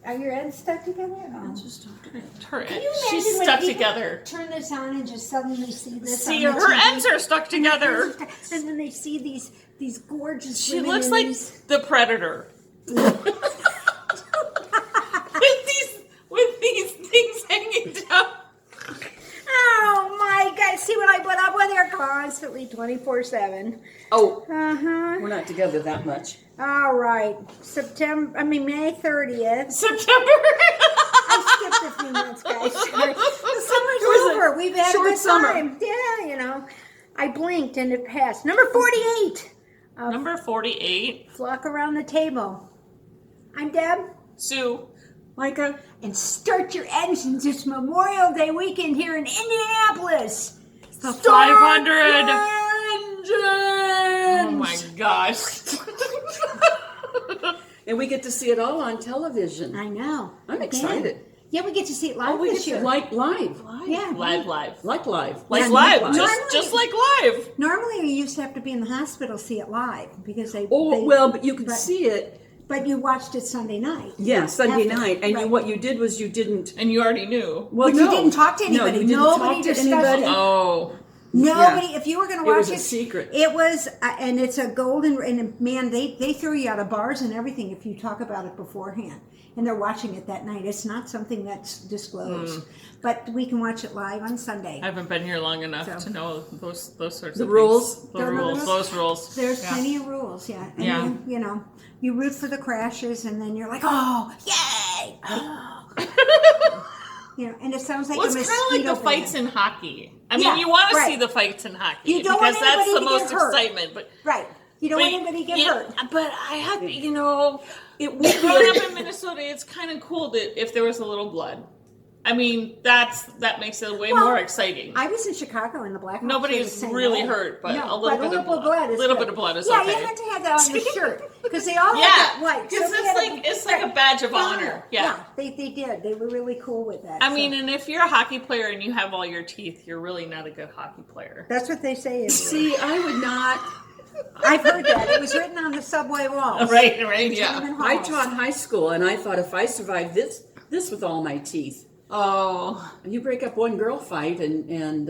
Are your ends stuck together? Oh. Just her she's stuck together. Turn this on and just suddenly see this. See, her ends are stuck together. And then they see these gorgeous. She looks like the Predator. with these things hanging down. Oh my God! See what I put up with her constantly, 24/7. Oh, we're not together that much. All right, May 30th. September. I skipped a few months, guys. The summer's over. We've had a good time. Yeah, I blinked and it passed. Number 48. Number 48. Flock around the table. I'm Deb. Sue. Mika. And start your engines. It's Memorial Day weekend here in Indianapolis. The 500. Engines. Oh my gosh. And we get to see it all on television. I know. I'm excited. Yeah, we get to see it live this year. Live. Yeah. Live. Like live. Live. Just like live. Normally, you used to have to be in the hospital to see it live because they. But you could see it. But you watched it Sunday night. Yeah, Sunday night. And what you did was you didn't. And you already knew. Well, you didn't talk to anybody. No, you didn't Nobody talk to discussed anybody. it. Oh. Nobody. If you were going to watch it, was a secret. It was, and it's a golden. And man, they throw you out of bars and everything if you talk about it beforehand. And they're watching it that night. It's not something that's disclosed, but we can watch it live on Sunday. I haven't been here long enough to know those sorts of rules. Things. Those rules. There's plenty of rules. Yeah. And yeah. Then, you root for the crashes, and then you're like, oh, yay! And it sounds like it's kind of like the fights in hockey. I mean, you want to see the fights in hockey you don't want that's the most hurt. excitement. But right, you don't want anybody to get hurt. But I have, growing up in Minnesota, it's kind of cool that if there was a little blood. I mean, that makes it way more exciting. I was in Chicago in the Blackhawks. Nobody's really hurt, but a little bit of blood. A little bit of blood is okay. Yeah, you had to have that on your shirt because they all had that white. Because it's like a badge of honor. Yeah, they did. They were really cool with that. I mean, and if you're a hockey player and you have all your teeth, you're really not a good hockey player. That's what they say. See, I would not. I've heard that. It was written on the subway walls. Right, yeah. I taught high school, and I thought if I survived this with all my teeth. Oh. You break up one girl fight and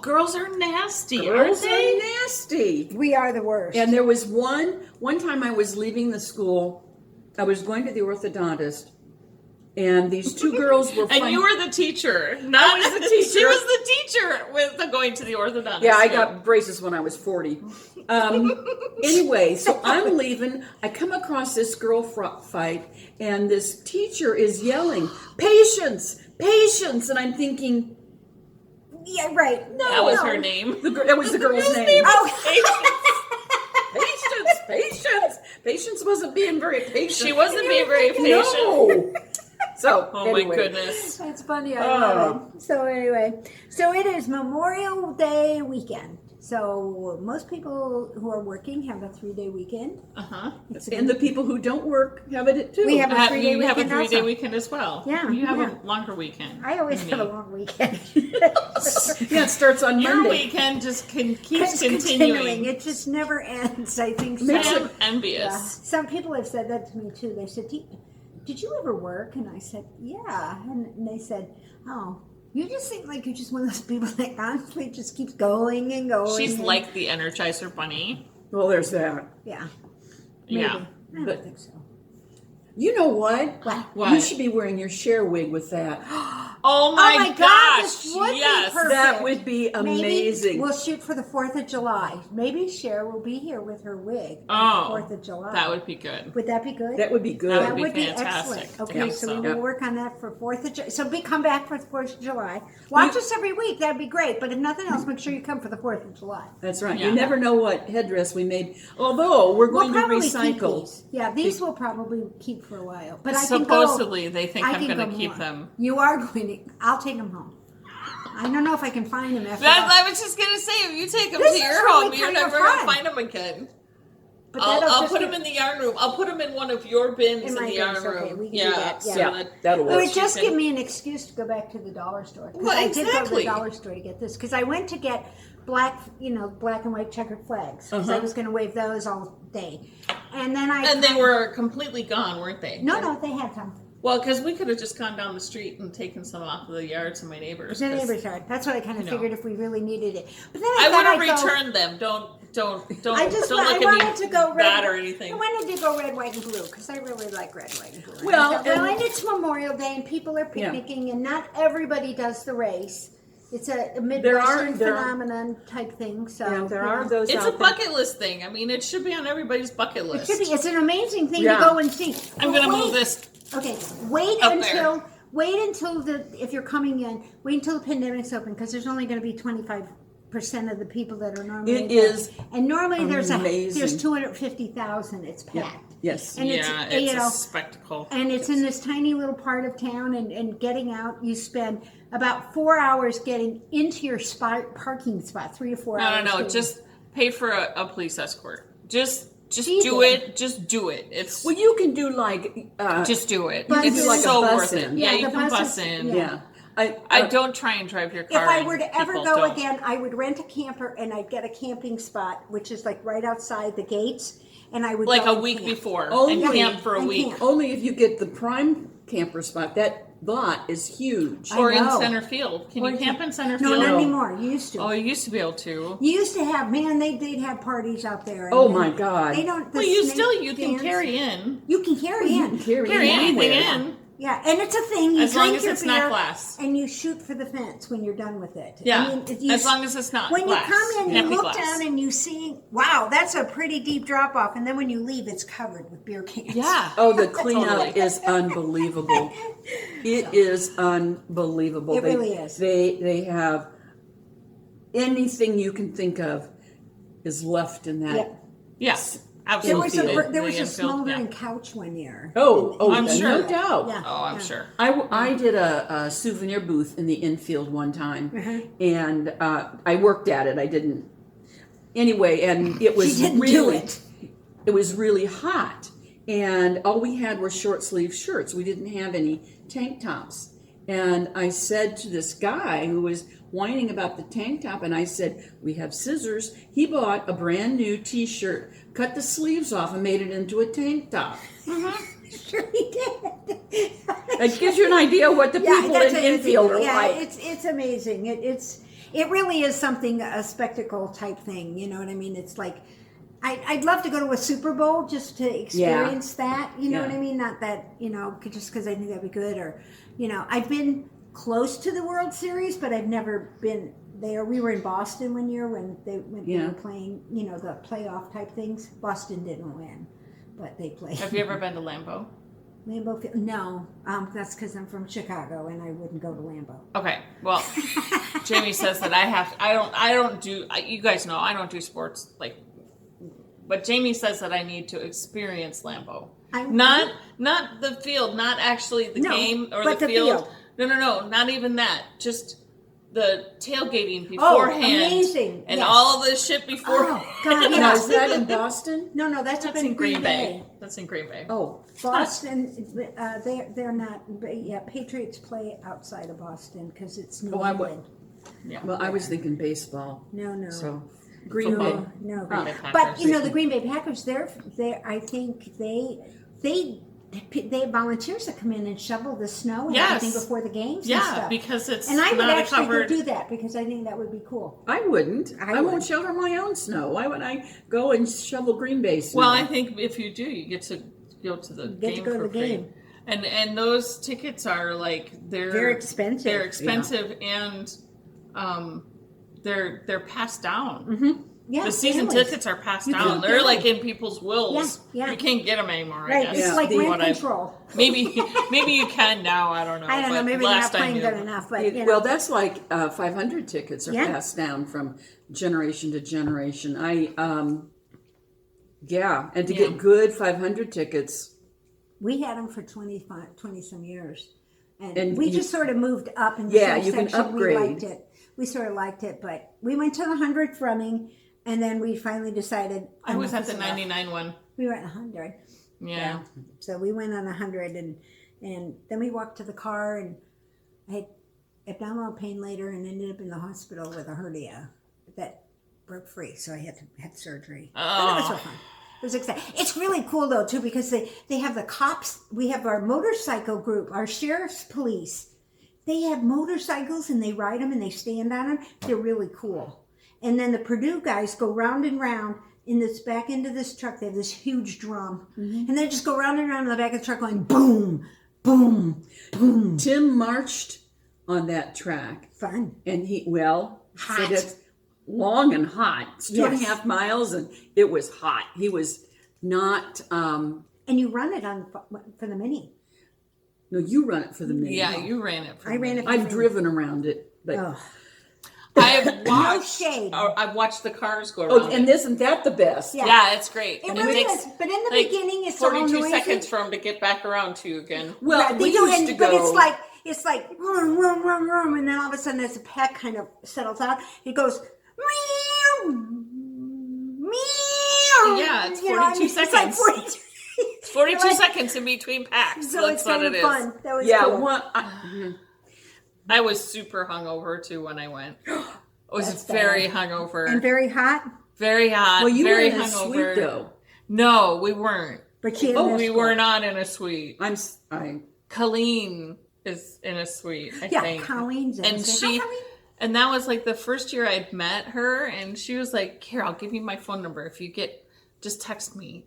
girls are nasty. Girls aren't they? are nasty. We are the worst. And there was one time I was leaving the school. I was going to the orthodontist, and these two girls were And you were the teacher. I was the teacher. She was the teacher with going to the orthodontist. Yeah, I got braces when I was 40. Anyway, so I'm leaving. I come across this girl fight, and this teacher is yelling, "Patience! Patience!" And I'm thinking, yeah, right. No, that was her name. That was the girl's name. Patience. Patience wasn't being very patient. She wasn't being very patient. No. So, my goodness. That's funny. I love it. So anyway, it is Memorial Day weekend. So most people who are working have a 3-day weekend. And the people who don't work have it too. We have a 3-day weekend. You have a 3-day weekend as well. Yeah. You have a longer weekend. I always have a long weekend. It starts on Your Monday. weekend just keeps continuing. It just never ends, I think. I'm envious. Yeah. Some people have said that to me too. They said, did you ever work? And I said, yeah. And they said, oh, you just seem like you're just one of those people that constantly just keeps going and going. She's like the Energizer Bunny. Well, there's that. Yeah. Maybe. Yeah. I don't think so. You know what? What? You should be wearing your Cher wig with that. Oh my gosh! This would be perfect. That would be amazing. Maybe we'll shoot for the 4th of July. Maybe Cher will be here with her wig on the 4th of July. That would be good. Would that be good? That would be good. That would be fantastic. Excellent. Okay, Yeah, so we will work on that for 4th of July. So come back for the 4th of July. Watch us every week. That'd be great. But if nothing else, make sure you come for the 4th of July. That's right. Yeah. You never know what headdress we made. Although we're going to recycle. These. Yeah, these will probably keep for a while. But supposedly they think I'm going to keep them. You are going to. I'll take them home. I don't know if I can find them after I was just going to say, if you take them to your home, you're never going to find them again. But I'll put them in the yarn room. I'll put them in one of your bins in the yarn room. Okay, we can do that. That'll work. It would just give me an excuse to go back to the dollar store. Well, I did go to the dollar store to get this because I went to get black and white checkered flags because I was going to wave those all day, and then they were completely gone, weren't they? No, they had some. Well, because we could have just gone down the street and taken some off of the yards of my neighbors. The neighbor's yard. That's what I kind of You know. figured if we really needed it. But then I thought would have I'd go- returned them. Don't I just don't I look wanted at me to go red, bad or anything. I wanted to go red, white, and blue because I really like red, white, and blue. Well, I thought, and- and it's Memorial Day and people are Yeah. picnicking and not everybody does the race. It's a There Midwestern are- phenomenon type thing. So Yeah, there you are know. those It's out a there. bucket list thing. I mean, it should be on everybody's bucket It list. should be. It's an amazing thing Yeah. to go and see. I'm But gonna wait- move this. Okay, wait up until there. if you're coming in, wait until the pandemic's open because there's only going to be 25% of the people that are normally It there. is and normally there's amazing. 250,000. It's packed. Yeah. Yes. And Yeah, it's, it's you know, a spectacle. and it's in this tiny little part of town, and getting out, you spend about 4 hours getting into your parking spot, 3 to 4 hours. No. getting- Just pay for a police escort. Just She do did. it. Just do it. It's Well, you can do like just do it. But It's do like a so bus worth it. in. Yeah, Yeah, you the can buses- bus in. yeah. yeah. I don't try and drive your If car. I in, were to ever people, go don't. again, I would rent a camper and I'd get a camping spot, which is like right outside the gates, and I would like go a and week camp. before Only- and camp for a and week. camp. Only if you get the prime camper spot. That lot is huge. I Or in know. center field. Can Or you in camp center- in center No, field? not anymore. You used to. Oh, you used to be able to. You used to have, man, they'd have parties out there. Oh, and my God. They don't. the Well, you snake still you can dance- carry in. You can carry You in. can carry Carry in anything anywhere. in. Yeah, and it's a thing. You As long drink as your it's not beer glass. and you shoot for the fence when you're done with it. Yeah, I mean, if you, as long as it's not when glass. you come in, Can't you be look glass. down and you see, wow, that's a pretty deep drop off, and then when you leave, it's covered with beer cans. Yeah. Oh, the cleanup Totally. is unbelievable. It is unbelievable. It really is. They have anything you can think of is left in that. Yeah. Yes, There absolutely. was a Infield. there was a Infield, smoldering yeah. couch one year. I'm sure. no doubt. Yeah. Oh, I'm sure. I did a souvenir booth in the infield one time, Uh-huh. and I worked at it. I didn't. Anyway, and it was She didn't really do it. it was really hot, and all we had were short sleeve shirts. We didn't have any tank tops. And I said to this guy who was whining about the tank top, and I said, "We have scissors." He bought a brand new T-shirt, cut the sleeves off, and made it into a tank top. Sure he did. It gives you an idea what the people that's in it. infield are Yeah, like. it's amazing. It really is something, a spectacle type thing. You know what I mean? It's like I'd love to go to a Super Bowl just to experience that. You know Yeah. what I mean? Not that just because I think that'd be good, or I've been close to the World Series, but I've never been there. We were in Boston one year when they Yeah. were playing, the playoff type things. Boston didn't win, but they played. Have you ever been to Lambeau? Lambeau Field? No, that's because I'm from Chicago and I wouldn't go to Lambeau. Okay. Well, Jamie says that I don't do. You guys know I don't do sports like. But Jamie says that I need to experience Lambeau. Not the field, not actually the No, game or but the the field. field. No, not even that. Just the tailgating beforehand. amazing. And Yes. all this shit before. Oh, God, Now, yes. is that in Boston? No, that's up in Green Bay. That's in Green Bay. Oh, Boston, they're not. Yeah, Patriots play outside of Boston because it's New Oh, I would- England. Yeah. well, I was thinking baseball. No. So, Green Football. Bay. No, Green Bay but Packers. the Green Bay Packers, they're I think they volunteers that come in and shovel the snow and Yes. everything before the games and Yeah, stuff. because it's And I would not actually go covered. do that because I think that would be cool. I wouldn't. I I, would. won't shovel my own snow. Why would I go and shovel Green Bay snow? Well, I think if you do, you get to go to the get to game go to for the free. game. And those tickets are like They're expensive. They're expensive and they're passed down. Mm-hmm. Yeah, The season families. tickets are passed You down. can't They're get like them. in people's wills. Yeah. You can't get them anymore. Right, I it's guess. like The- rent what I've- control. Maybe you can now. I don't know. I don't know. but Maybe they're last not I playing knew- good enough, but Well, that's like 500 tickets are Yeah. passed down from generation to generation. And to Yeah. get good 500 tickets, we had them for 20 some years, and And we you- just sort of moved up in the Yeah, same you can section. upgrade. We liked it. We sort of liked it, but we went to the 100th running, and then we finally decided. I was at enough the is enough. 99 one. We were at 100. Yeah. So we went on 100, and then we walked to the car, and I had abdominal pain later, and ended up in the hospital with a hernia that broke free. So I had to have surgery. But it was so fun. It was exciting. It's really cool though too because they have the cops. We have our motorcycle group, our sheriff's police. They have motorcycles and they ride them and they stand on them. They're really cool. And then the Purdue guys go round and round in this back end of this truck. They have this huge drum, and they just go round and round in the back of the truck going boom, boom, boom. Tim marched on that track. Fun. And he Hot. said it's long and hot. It's 2.5 miles, and it was hot. He was not. And you run it for the mini. No, you run it for the mini. Yeah, you ran it. For I ran it. For I've driven around it, but. Oh. I've watched. shade. I've watched the cars go around. Oh, and isn't that the best? Yeah, it's great. It And really takes, is. But in the like, beginning, it's all 42 noisy. seconds for them to get back around to you again. Well, Yeah, we they do, used to go. but it's like vroom, vroom, vroom, vroom, and then all of a sudden, as the pack kind of settles out, it goes meow, meow. Yeah, it's 42 It's like seconds. 42. It's 42 Like- seconds in between packs. So That's it's what kind it of is. fun. That was Yeah, cool. I was super hungover too when I went. I was That's very bad. hungover. And very hot, Very hot. Well, you very were in a hungover. suite, though. No, we weren't. but she had Oh, an we escort. were not in a suite. I Colleen is in a suite, I Yeah, think. Colleen's in. And So, she, how Colleen? and that was like the first year I'd met her, and she was like, "Here, I'll give you my phone number. If you just text me."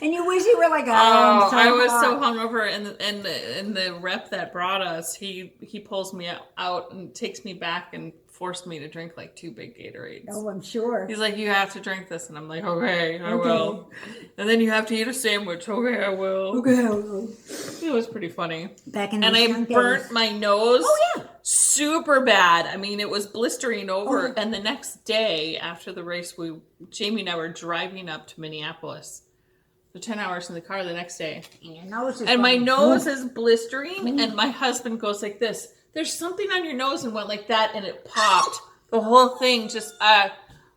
And you wish you were like, Oh, so I was hot. so hungover, and the rep that brought us, he pulls me out and takes me back and forced me to drink like 2 big Gatorades. Oh, I'm sure. He's like, "You have to drink this," and I'm like, "Okay, I will." And then you have to eat a sandwich. Okay, I will. Okay. It was pretty funny. Back in And those I young burnt days. my nose. Oh, yeah. Super bad. I mean, it was blistering over. Oh. And the next day after the race, Jamie and I were driving up to Minneapolis. So 10 hours in the car the next day. Your nose is And my going, nose is blistering. And my husband goes like this. There's something on your nose, and went like that. And it popped. The whole thing just, it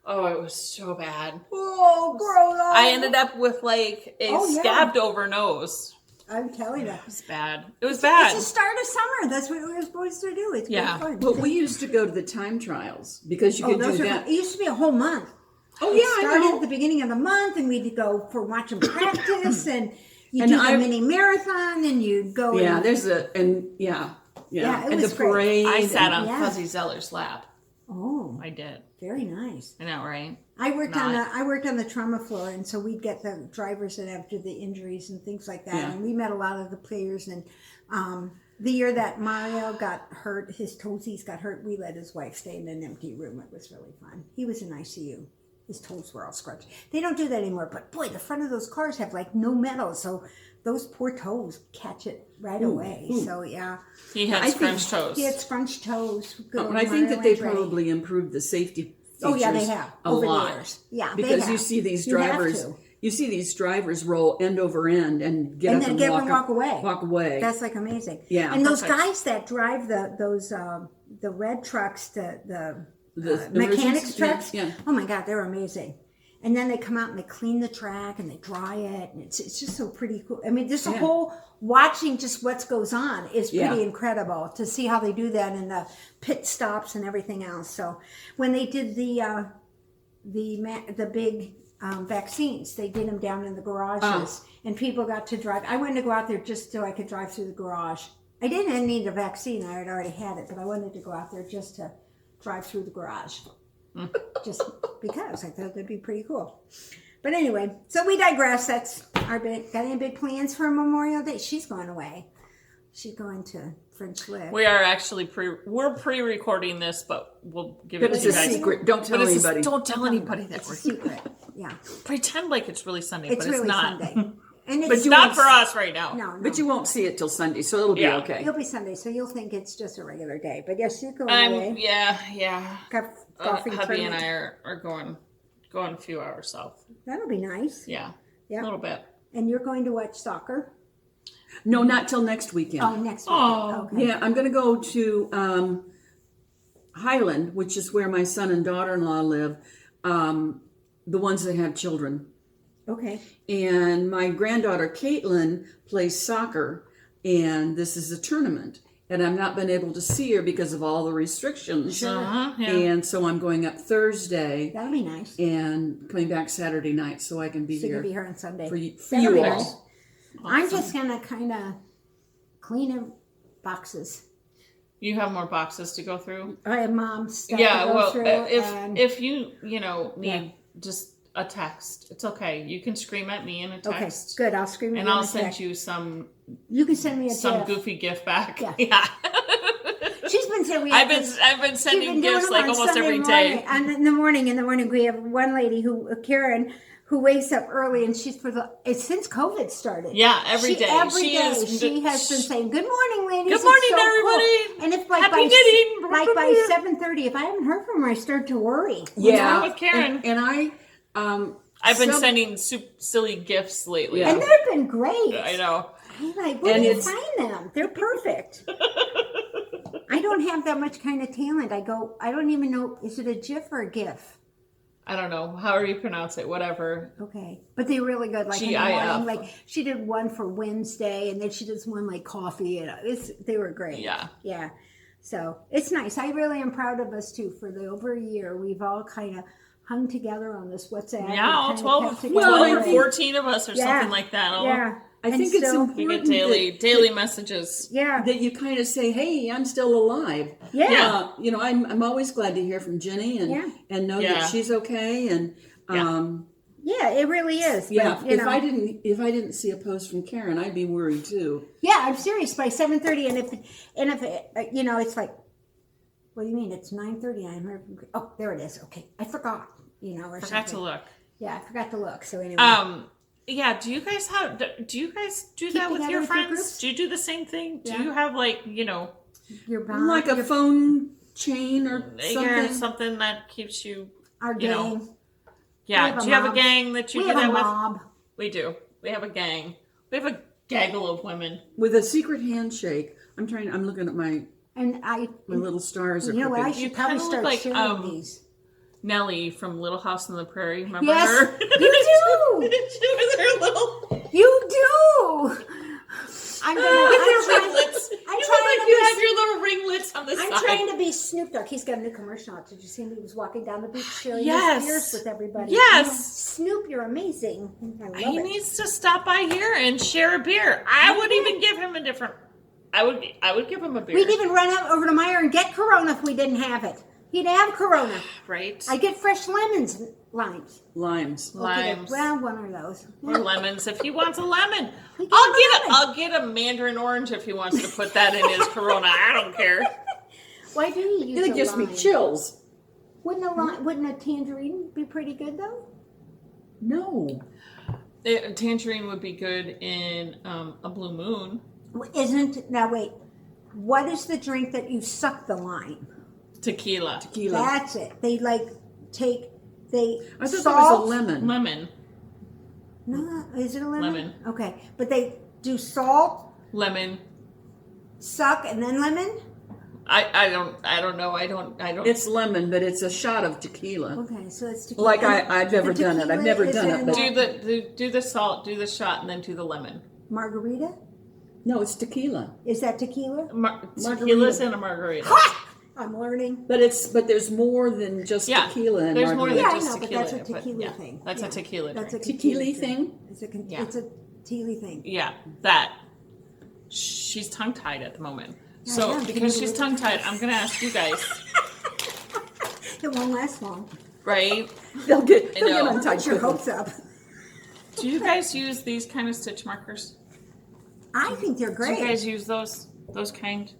was so bad. Oh, gross. I ended up with like a Oh, yeah. scabbed over nose. I'm telling you. It was bad. It was bad. It's the start of summer. That's what we were supposed to do. It's Yeah. good fun. But we used to go to the time trials because you could do those are that. fun. It used to be a whole month. Oh It yeah, I started know. at the beginning of the month, and we'd go for watching practice, and you And do the I- mini marathon, and you go. Yeah, and, there's a Yeah, it and was the great. parade. I sat and- on Yeah. Fuzzy Zeller's lap. Oh, I did. very nice. I know, right? I worked Not. on the trauma floor, and so we'd get the drivers that after the injuries and things like that, Yeah. and we met a lot of the players. And the year that Mario got hurt, his toesies got hurt, we let his wife stay in an empty room. It was really fun. He was in ICU. His toes were all scrunched. They don't do that anymore, but boy, the front of those cars have like no metal, so those poor toes catch it right away. So yeah, He had I think- scrunched toes. he had scrunched toes. Good And I old think Mario that they Andretti. probably improved the safety features Oh yeah, they have a over lot. the years. Yeah, they Because have. you see these You have drivers, to. you see these drivers roll end over end and get And up then and get up walk and up- walk away. Walk away. That's like amazing. Yeah. And those Perfect. guys that drive the red trucks, the The mechanics emergency- trucks. yeah. Oh my God, they're amazing. And then they come out and they clean the track and they dry it, and it's just so pretty cool. I mean, just the Yeah. whole watching just what goes on is pretty Yeah. incredible to see how they do that in the pit stops and everything else. So when they did the big vaccines, they did them down in the garages, and people got to drive. I wanted to go out there just so I could drive through the garage. I didn't need a vaccine; I had already had it, but I wanted to go out there just to drive through the garage, just because I thought that'd be pretty cool. But anyway, so we digress. That's our big. Got any big plans for Memorial Day? She's going away. She's going to French Lick. We are actually we're pre-recording this, but we'll give But it it's to a you guys. secret. Don't tell But it's anybody. don't tell anybody that It's a we're secret. Yeah, pretend like it's really Sunday, it's but really it's not. Sunday, and But it's it's not for us right now. No, But you won't see it till Sunday, so it'll be Yeah. okay. It'll be Sunday, so you'll think it's just a regular day. But yes, she's going away. Yeah. Golfing Hubby and tournament. I are going a few hours south. That'll be nice. Yeah, Yeah. a little bit. And you're going to watch soccer? No, not till next weekend. Oh, next week. Oh. Okay. Yeah, I'm going to go to Highland, which is where my son and daughter-in-law live, the ones that have children. Okay. And my granddaughter Caitlin plays soccer, and this is a tournament. and I've not been able to see her because of all the restrictions. Yeah. And so I'm going up Thursday That'll be nice. and coming back Saturday night so I can be So you here can be here on Sunday. for That'll you be all. nice. I'm just gonna kind of clean up boxes. You have more boxes to go through. I have mom's stuff Yeah, to go well, through. if you need just a text, it's okay. You can scream at me in a okay, text, good. I'll scream and it in I'll a send text. you some You can send me a GIF. goofy gift back. Yeah. Yeah. She's been saying we. I've have been sending doing gifts them like on almost Sunday every morning. day. And in the morning, we have one lady Karen, who wakes up early, and she's it's since COVID started. Yeah, every day. Every She day is- she has been saying, "Good morning, ladies. Good morning, It's so everybody. cool." And if like Happy by knitting. like by 7:30, if I haven't heard from her, I start to worry. Yeah, wrong with Karen? And I, I've been some- sending silly gifts lately. Yeah. And they've been great. I know. I'm like, where And do you it's- find them? They're perfect. I don't have that much kind of talent. I don't even know, is it a GIF or a GIF? I don't know. However you pronounce it, whatever. Okay. But they're really good. Like in the GIF. morning, like she did one for Wednesday, and then she does one like coffee, and they were great. Yeah. Yeah. So it's nice. I really am proud of us too. For the over a year, we've all kind of hung together on this WhatsApp. and Yeah, all kinda 12, kept together. 12 or And- 14 of us or Yeah. something like that. All- Yeah. I And think it's so- We important get daily messages. Yeah. that you kind of say, "Hey, I'm still alive." Yeah. I'm always glad to hear from Jenny and know Yeah. that she's okay. And Yeah, it really is. But, yeah, you if know. I didn't see a post from Karen, I'd be worried too. Yeah, I'm serious. By 7:30, and if it's like, what do you mean? It's 9:30. I'm heard from. Oh, there it is. Okay, I forgot. Or Forgot something. to look. Yeah, I forgot to look. So anyway. Yeah. Do you guys do that with together your with your friends? groups? Do you do the same thing? Do Yeah. you have your bond, Like a phone chain or something. something that keeps you? our you know, gang. Yeah. have a Do you have a mob. gang that you We do have that a with? mob, We do. We have a gang. We have a gaggle of women. With a secret handshake. I'm looking at my and I. little stars. Are You know what? I crooked. should You probably kinda look start like, sharing these. Nellie from Little House on the Prairie. Remember Yes, her? you do. She was her little You do. I'm with trying- your ringlets. I'm You trying look like to you be- have your little ringlets on the I'm side. trying to be Snoop Dogg. He's got a new commercial out. Did you see him? He was walking down the beach sharing Yes. his beers with everybody. Yes. Snoop, you're amazing. I love He it. needs to stop by here and share a beer. I would even give him a different. I would give him a beer. We'd even run out over to Meyer and get Corona if we didn't have it. He'd have Corona. Right? I get fresh lemons and limes. limes. Limes Well, one of those. or lemons if he wants a lemon. He can have a lemon. I'll get a mandarin orange if he wants to put that in his Corona. I don't care. Why do you use It a gives me lime? chills. Wouldn't a tangerine be pretty good though? No. A tangerine would be good in a blue moon. Now wait. What is the drink that you suck the lime? Tequila. Tequila. That's it. They I thought salt. that was a lemon. Lemon. No, is it a lemon? Lemon. Okay, but they do salt, Lemon. suck, and then lemon. I don't know. I don't. It's lemon, but it's a shot of tequila. Okay, so it's tequila. Like I've never The done it. I've tequila never is done it, in but do the salt, do the shot, and then do the lemon. margarita. no, it's tequila. Is that tequila? Tequila's in a margarita. Ha! I'm learning. But there's more than just Yeah, tequila in there's more margarita. than Yeah, I just know, but tequila. that's a tequila yeah, thing. That's Yeah. a tequila That's a drink. Tequila thing? Yeah. It's a tequila thing. Yeah, that. She's tongue tied at the moment. Yeah, So I am. because she's tongue tied, I'm gonna ask you guys, It won't last long. right? They'll get know. untied Put your quickly. hopes up. Do you guys use these kind of stitch markers? I think they're Do great. you guys use those kind?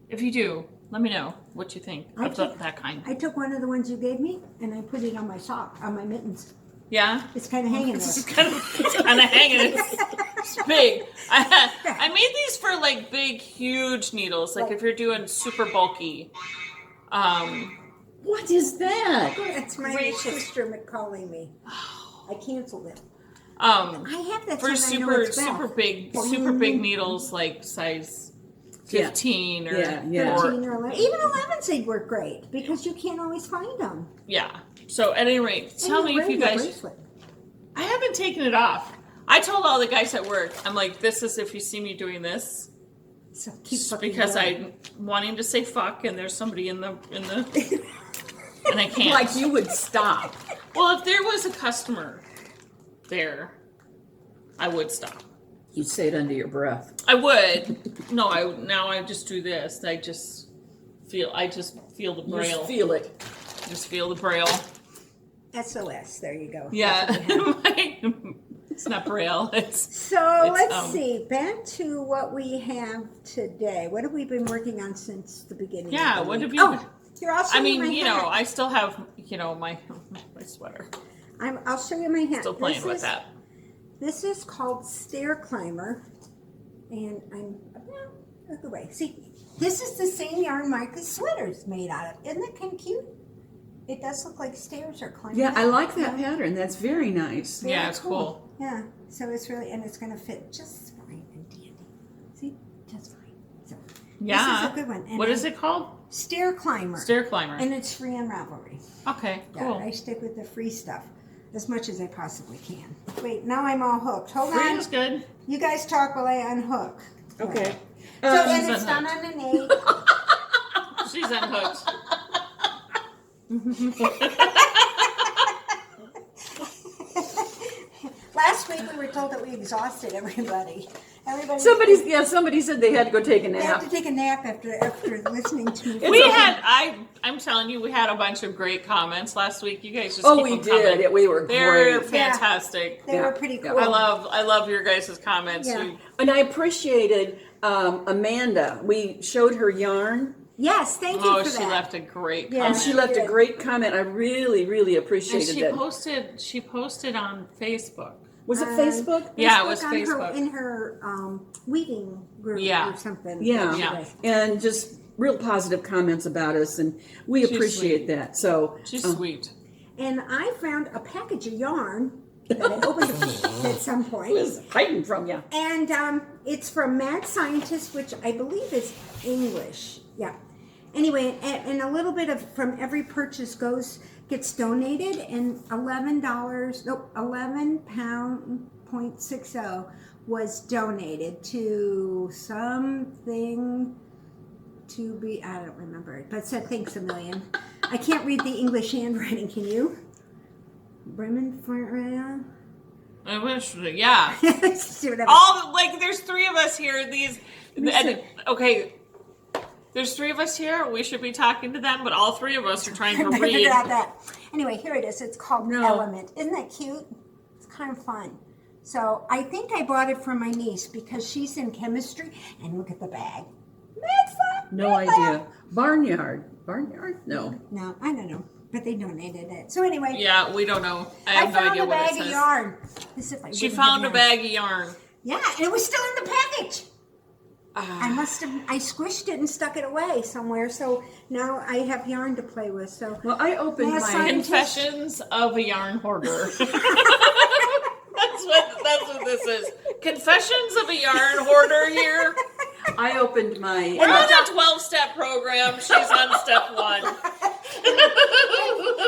If you do, let me know what you think I of think- that kind. I took one of the ones you gave me and I put it on my sock, on my mittens. Yeah. It's kind of hanging It's there. kind of hanging. It's big. I made these for like big, huge needles. Like if you're doing super bulky. What is that? That's my Gracious. sister calling me. I canceled it. Um, I have that for stuff. I know it's super bad. big needles like size 15 or Yeah. 13 or 11. Even 11s they'd work great because you can't always find them. yeah. So at any rate, tell me if you guys. Bracelet. I haven't taken it off. I told all the guys at work, I'm like, this is if you see me doing this. So keep fucking because going. I'm wanting to say fuck, and there's somebody in the, and I can't. Like you would stop. Well, if there was a customer there, I would stop. You'd say it under your breath. I would. No, I just do this. I just feel the You braille. just feel it. Just feel the braille. SOS. There you go. Yeah. It's not braille. So let's see. Back to what we have today. What have we been working on since the beginning? Yeah. Of the What week? have you? Oh, here, I'll show I mean, my you hat. know, I still have, my sweater. I'll show you my hat. Still playing with that. This is called Stair Climber, and look away. See, this is the same yarn Mika's sweater's made out of. Isn't it kind of cute? It does look like stairs are climbing. Yeah, up. I like that pattern. That's very nice. Very Yeah, it's cool. Yeah, so it's really, and it's going to fit just fine and dandy. See, just fine. So Yeah. this is a good one. And What is it called? Stair Climber. Stair Climber. And it's free on Ravelry. Okay, Yeah, cool. I stick with the free stuff as much as I possibly can. Wait, now I'm all hooked. Hold Free on. is good. You guys talk while I unhook. Okay. So and She's it's done unhooked. on an 8. She's unhooked. Last week we were told that we exhausted everybody. Somebody said they had to go take a They have nap. to take a nap after listening to me. We had I'm telling you, we had a bunch of great comments last week. You guys just Oh, keep we them did. coming. We were They're great. fantastic. They Yeah, were pretty yeah. cool. I love your guys' comments. Yeah. You- And I appreciated Amanda. We showed her yarn, Yes, thank you Oh, for she that. left a great Yeah. and comment. she left a Good. great comment. I really, really And appreciated she it. posted on Facebook. Was it Facebook? Yeah, it was on Facebook. in her weaving group Yeah. or something. Yeah. Yeah. And just real positive comments about us, and we She's appreciate sweet. that. So She's sweet. And I found a package of yarn that I opened at some it point. was hiding from you. And it's from Mad Scientist, which I believe is English. Yeah. Anyway, and a little bit of from every purchase gets donated, and £11.60 was donated to something to be, I don't remember it, but it said thanks a million. I can't read the English handwriting, can you? Bremen for I wish, yeah. whatever. There's three of us here. Okay, there's three of us here. We should be talking to them, but all three of us are trying to I read. figured out that. Anyway, here it is. It's called No. Element. Isn't that cute? It's kind of fun. So I think I bought it for my niece because she's in chemistry. And look at the bag. No idea. Barnyard. No. No, I don't know. But they donated it. So anyway, Yeah, we don't know. I I have no found idea a what it bag of says. yarn. As if I She wouldn't found a have bag of yarn. Yeah, and it was still in the package. I squished it and stuck it away somewhere. So now I have yarn to play with. So Well, I opened Yes, my. Confessions of a yarn hoarder. That's what this is. Confessions of a yarn hoarder here. I opened my. We're on a 12-step program. She's on step 1.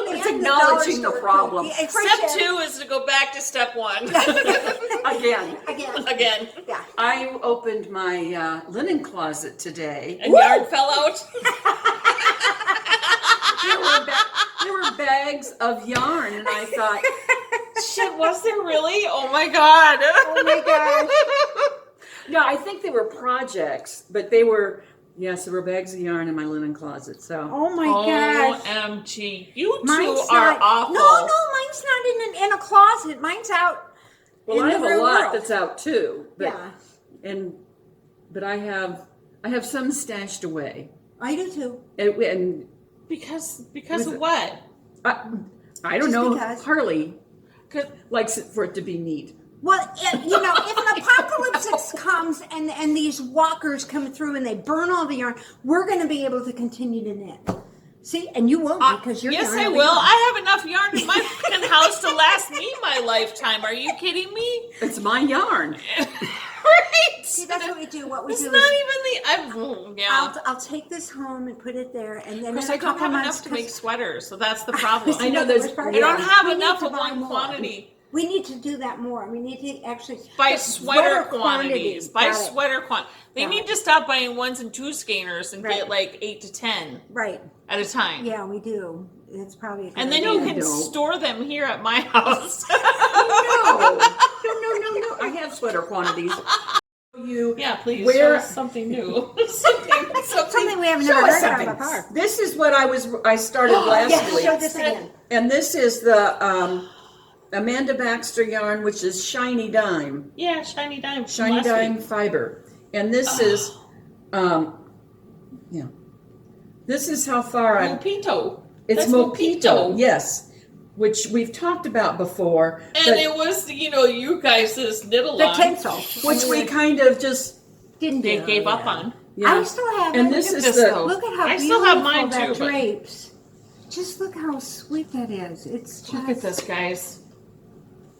It's acknowledging the problem. Step 2 is to go back to step 1. Again. Again. Yeah. I opened my linen closet today. And yarn fell out. There were bags of yarn, and I thought, Shit, was there really? Oh my god. Oh my gosh. no, I think they were projects, but they were, yes, there were bags of yarn in my linen closet. So, Oh my gosh. OMG. You two Mine's are not, awful. No, mine's not in a closet. Mine's out. well, in I the have a real lot world. that's out too. But, Yeah. but I have some stashed away, I do too. and Because of what? I don't Just know. because. Harley 'Cause- likes it for it to be neat. Well, if an apocalypse comes and these walkers come through and they burn all the yarn, we're going to be able to continue to knit. See, and you won't because you're yes, yarn I will be will. gone. I have enough yarn in my fucking house to last me my lifetime. Are you kidding me? It's my yarn. Right. See, that's what we do. What we It's do not is even the. Yeah. I'll take this home and put it there, and then Because in a I don't couple have months, enough to make sweaters, so that's the problem. I know there's- I don't have We need enough to of buy one more. quantity. We need to do that more. We need to actually Buy get sweater quantities. Buy Got it. sweater quantities. They Got need it. to stop buying 1s and 2s gainers and Right. get like 8 to 10 Right. at a time. Yeah, we do. It's probably a good And then idea. you can don't. store them here at my house. No. I have sweater quantities. You Yeah, please. Where- Show us something new. Something we haven't Show never us heard something. of before. This is what I started last Yes, week. show this again. And this is the Amanda Baxter yarn, which is Shiny Dime. Yeah, shiny dime. from Shiny last Dime week. fiber. And this is, yeah. This is how far I. Mpito. It's That's Mpito, yes, which we've talked about before. And but- it was, you guys' knit-along. The tinsel. which we kind of just, didn't They do. gave up on. yeah. I still have And it. this Look is at this, the, though. Look at how I beautiful still have mine, that too, but- drapes. Just look how sweet that is. It's just Look at this, guys.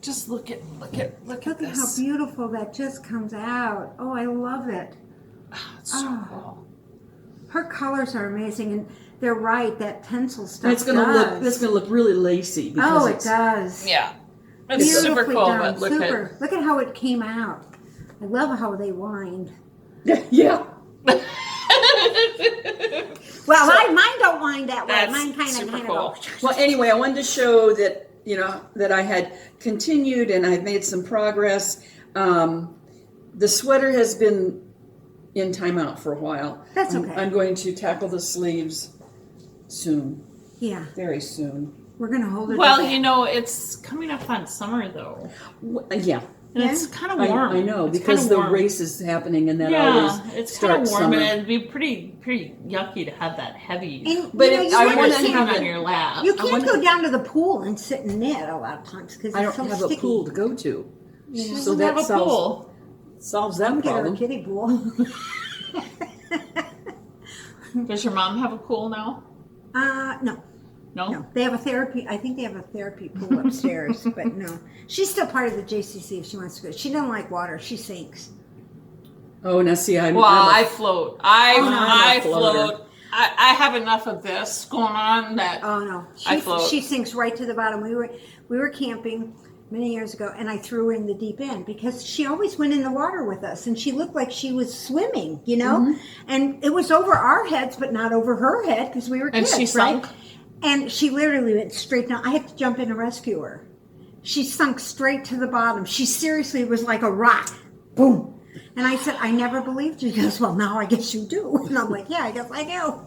Just look at Look at how this. beautiful that just comes out. Oh, I love it. It's so Oh. cool. Her colors are amazing, and they're right. That pencil stuff. and it's gonna does. look, it's gonna look really lacy because Oh, it it's, does. Yeah. It's super Beautifully cool, done. but look Super. Look at how it came out. I love how they wind. yeah. at Well, mine don't wind that way. That's Mine kind super of cool. go. Well, anyway, I wanted to show that, that I had continued and I've made some progress. The sweater has been in timeout for a while. That's okay. I'm going to tackle the sleeves soon, Yeah, very soon. we're gonna hold it. Well, to it's coming up on summer, though. Yeah, And Yeah. it's kind of warm. I know, It's because kinda the warm. race is happening and that Yeah, always it's kind of starts warm, summer. and it'd be pretty yucky to have that heavy. And, But you know, if you I can't- wanna sitting have on it- your lap. You can't wanna- go down to the pool and sit and knit a lot of times because I it's don't so have sticky. a pool to go to. She So doesn't that have a pool. solves that Get her a problem. kiddie pool. Does your mom have a pool now? No. No, they have a therapy. I think they have a therapy pool upstairs, but no, she's still part of the JCC if she wants to go. She doesn't like water; she sinks. Oh, now see, Well, I'm I float. I I'm a floater. float. I have enough of this going on that Oh no, I float. she sinks right to the bottom. We were camping many years ago, and I threw her in the deep end because she always went in the water with us, and she looked like she was swimming, Mm-hmm. And it was over our heads, but not over her head because we were And kids, she sunk? right? And she literally went straight down. I had to jump in and rescue her. She sunk straight to the bottom. She seriously was like a rock. Boom. And I said, I never believed you. He goes, well, now I guess you do. And I'm like, yeah, I guess I do.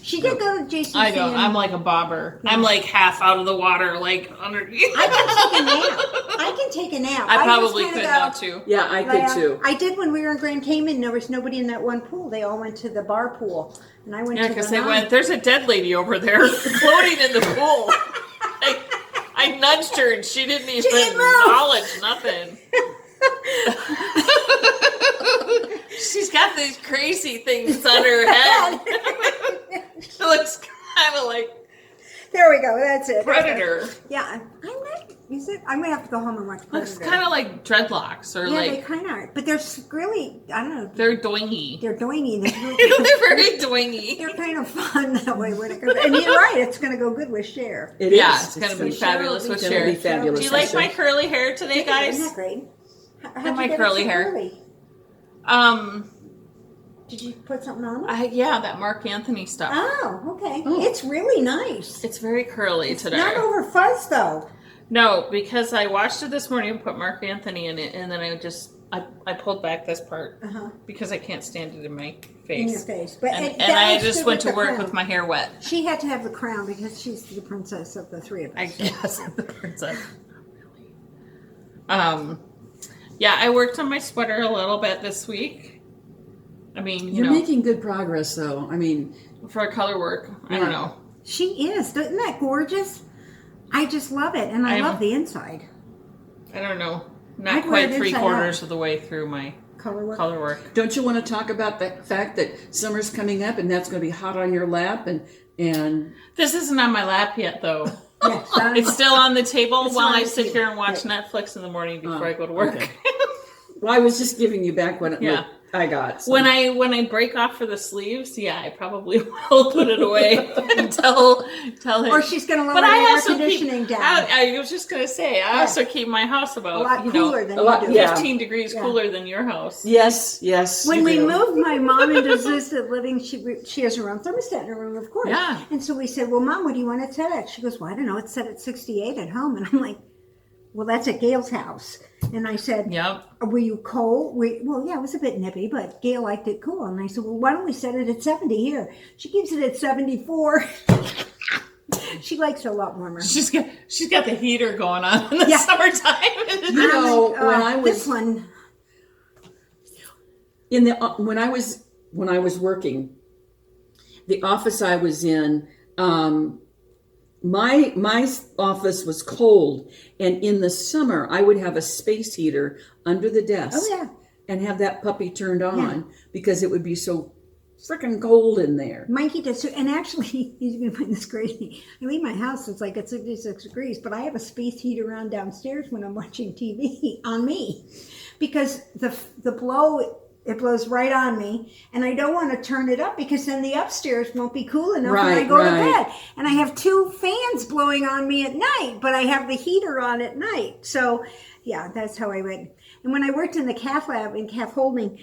She did go to JCC. I don't. and I'm like a bobber. I'm like half out of the water, like underneath. I can take a nap. I just probably kinda could go, now too. yeah, I like, could too. I did when we were in Grand Cayman. There was nobody in that one pool. They all went to the bar pool. And I went Yeah, to because the they non- went. There's a dead lady over there floating in the pool. I nudged her and she didn't even didn't move. acknowledge nothing. She's got these crazy things on her head. She looks kind of like There we go. That's it. Predator. Yeah, I might use it. I'm gonna have to go home and watch Predator. Looks kind of like dreadlocks or yeah, they like kind of are, but they're really I don't know. they're doingy. They're doingy. They're very doingy. They're kind of fun that way when it goes. And you're right. It's gonna go good with Cher. It Yeah, is. it's gonna be gonna fabulous with It's gonna Cher. be fabulous. Do you with like my Cher. curly hair today, Isn't guys? that great? How'd And my you get it curly so hair. curly? Um, Did you put something on it? yeah, that Mark Anthony stuff. Oh, okay. Oh. It's really nice. It's very curly today. Not over fuzz though. No, because I washed it this morning and put Mark Anthony in it, and then I pulled back this part because I can't stand it in my face. In your face. But And that I was just good went to the work crown. with my hair wet. She had to have the crown because she's the princess of the three of us. I guess the princess. Not really. Yeah, I worked on my sweater a little bit this week. I mean, you You're know, making good progress, though. I mean, for color work. I don't know. She is. Isn't that gorgeous? I just love it, and I love the inside. I don't know. I'd Not wear quite it 3/4 inside of the way through my Color work. color work. don't you want to talk about the fact that summer's coming up and that's going to be hot on your lap and This isn't on my lap yet, though. Yes, It's still on the table It's while on I the sit table. here and watch Right. Netflix in the morning before I go to work. okay. Well, I was just giving you back what Yeah. I got some. When I break off for the sleeves, yeah, I probably will put it away and tell him. Or she's going to lower But the I air also conditioning keep, down. I was just gonna say, I also keep my house about A lot cooler than you do. yeah. 15 degrees cooler than your house. Yes. When you we do. moved my mom into assisted living, she has her own thermostat in her room, of course. Yeah. And so we said, well, Mom, what do you want it set at? She goes, well, I don't know. It's set at 68 at home. And I'm like, well, that's at Gail's house. And I said, Yep. were you cold? Well, yeah, it was a bit nippy, but Gail liked it cool. And I said, well, why don't we set it at 70 here? She keeps it at 74. She likes it a lot warmer. She's got the heater going on in the Yeah. summertime. You know, when I was this one, when I was working, the office I was in, my office was cold, and in the summer I would have a space heater under the desk. oh yeah, And have that puppy turned on because it would be so freaking cold in there. Mikey does too. And actually, he's going to find this crazy. I leave my house, it's like at 66 degrees, but I have a space heater on downstairs when I'm watching TV on me, because the blow, it blows right on me, and I don't want to turn it up because then the upstairs won't be cool enough when I go to bed. And I have 2 fans blowing on me at night, but I have the heater on at night. So yeah, that's how I went. And when I worked in the cath lab in calf holding,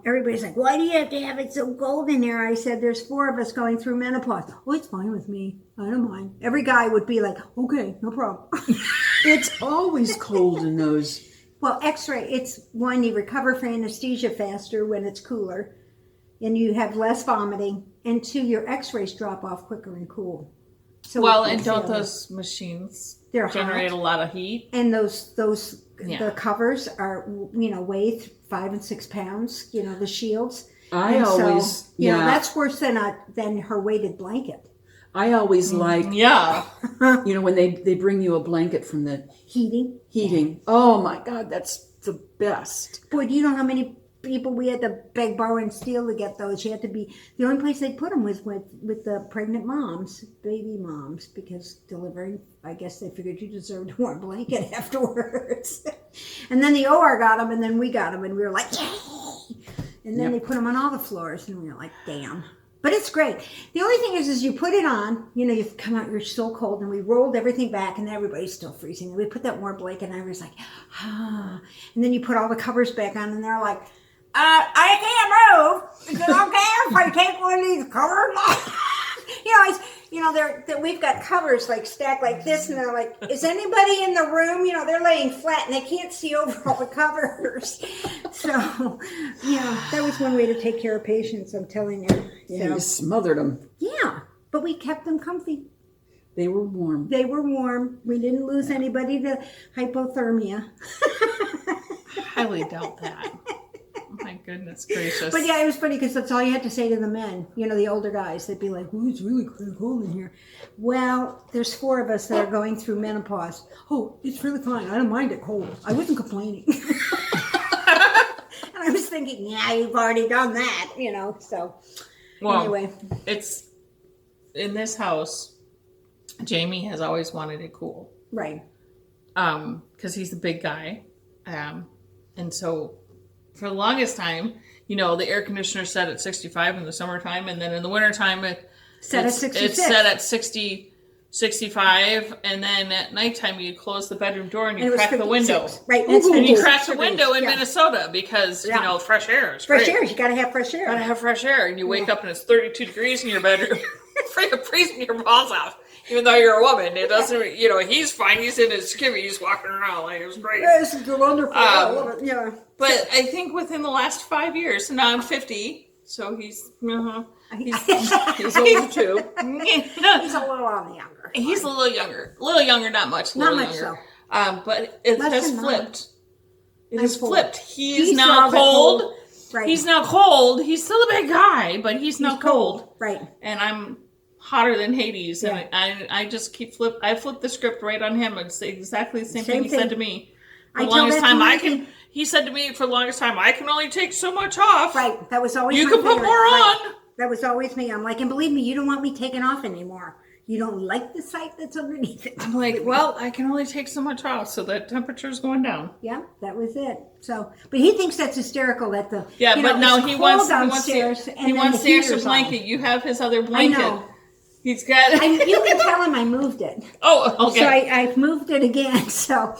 everybody's like, why do you have to have it so cold in there? I said, there's 4 of us going through menopause. Oh, it's fine with me. I don't mind. Every guy would be like, okay, no problem. It's always cold in those. Well, x-ray, it's one, you recover from anesthesia faster when it's cooler, and you have less vomiting, and 2, your x-rays drop off quicker and cool. So Well, and don't those machines They're generate hot. a lot of heat? And those Yeah. the covers are, weigh 5 and 6 pounds, the shields. I And always, that's worse than her weighted blanket. I always like, Yeah. when they bring you a blanket from the Heating. heating. Oh my God, that's the best. Boy, do you know how many people we had to beg, borrow, and steal to get those? You had to be, the only place they put them was with the pregnant moms, baby moms, because delivering, I guess they figured you deserved a warm blanket afterwards. And then the OR got them, and then we got them, and we were like, yay! And then they put them on all the floors, and we were like, damn. But it's great. The only thing is you put it on, you've come out, you're so cold, and we rolled everything back, and everybody's still freezing. And we put that warm blanket, and I was like, ah. And then you put all the covers back on, and they're like, I can't move. Is it okay if I take one of these covers off? We've got covers like stacked like this, and they're like, is anybody in the room? They're laying flat, and they can't see over all the covers. So, that was one way to take care of patients, I'm telling you. Yeah, you smothered them. Yeah, but we kept them comfy. They were warm. They were warm. We didn't lose anybody to hypothermia. Highly doubt that. Oh my goodness gracious. But yeah, it was funny because that's all you had to say to the men, the older guys. They'd be like, oh, it's really cold in here. Well, there's 4 of us that are going through menopause. Oh, it's really fine. I don't mind it cold. I wasn't complaining. And I was thinking, yeah, you've already done that, so anyway. It's in this house, Jamie has always wanted it cool. Right. Because he's the big guy. And so for the longest time, the air conditioner set at 65 in the summertime, and then in the wintertime it's set at 60, 65, and then at nighttime you close the bedroom door and you crack the window. Right. And you crack the window in Minnesota because, fresh air is fresh great. air. You got to have fresh air. Gotta have fresh air. And you wake up and it's 32 degrees in your bedroom. Freaking freezing your balls off. Even though you're a woman, it doesn't, he's fine. He's in his skivvies walking around like it was great. Yeah, this is wonderful. I love it. Yeah. But I think within the last 5 years, so now I'm 50, so he's older too. He's a little on the younger. He's a little younger, not much. Not much younger. so. But it has flipped. It has flipped. He's now now cold. Right. He's now cold. He's still a big guy, but he's now cold. Right. And I'm hotter than Hades, Yeah. and I just keep I flip the script right on him and say exactly the same thing he said to me. For the longest time, he said to me for the longest time, I can only take so much off. Right. That was always You my can put favorite. more on. That was always me. I'm like, and believe me, you don't want me taking off anymore. You don't like the sight that's underneath it. I'm like, well, I can only take so much off, so that temperature's going down. Yeah, that was it. So, but he thinks that's hysterical that the But now it's he cold wants downstairs and he then wants the the extra heater's on. blanket. You have his other blanket. know. He's got. You can tell him I moved it. Oh, okay. So I've moved it again. So